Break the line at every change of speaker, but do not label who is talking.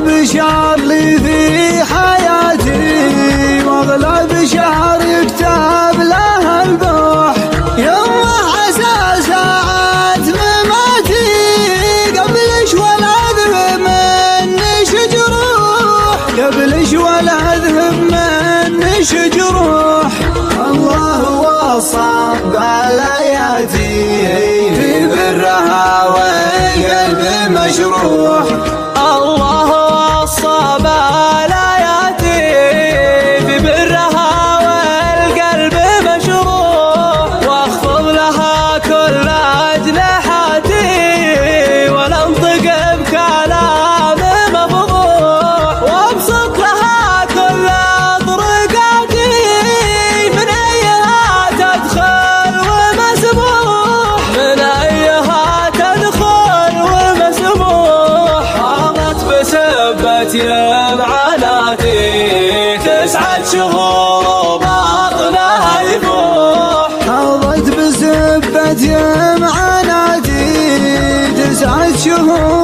بشار لي في حياتي واغلى بشار يكتب له البوح يوم عسى ساعات مماتي قبلش ولا اذهب منش جروح قبلش ولا اذهب منش جروح الله وصى بالاياتي في برها والقلب مشروح الله وصى بالاياتي في برها والقلب مشروح واخفض لها كل اجنحتي ولانطق بكلام مفضوح وابسط لها كل طرقاتي من ايها تدخل ومسموح من ايها تدخل ومسموح حاضت بسبة يمعناتي 9 شهور وباطنها يفوح حاضت بسبة يمعناتي 9 شهور